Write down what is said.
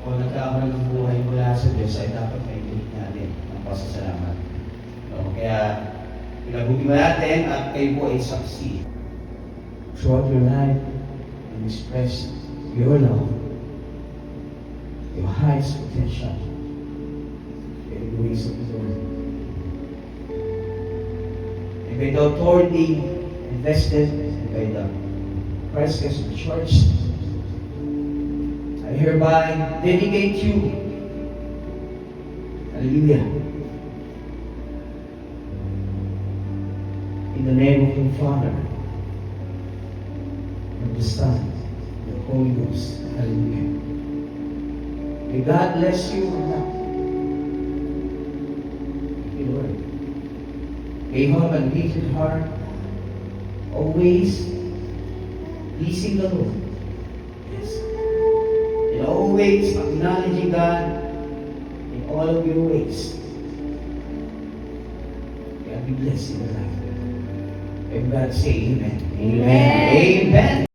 o nagkakaroon ng buhay mula sa Diyos ay dapat maibigay natin ang pasasalamat. No? Kaya pinabuti mo natin at kayo po ay saksi. Throughout your life, and express your love, your highest potential, in the ways of the Lord. And by the authority invested by the Christ Gospel Church, I hereby dedicate you. Hallelujah. In the name of the Father, of the Son, and the Holy Ghost. Hallelujah. May God bless you. Thank you, Lord. May you have a grateful heart, always pleasing the Lord. Yes. And always acknowledging God in all of your ways. God be blessed in your life. Everybody say amen. Amen. Amen.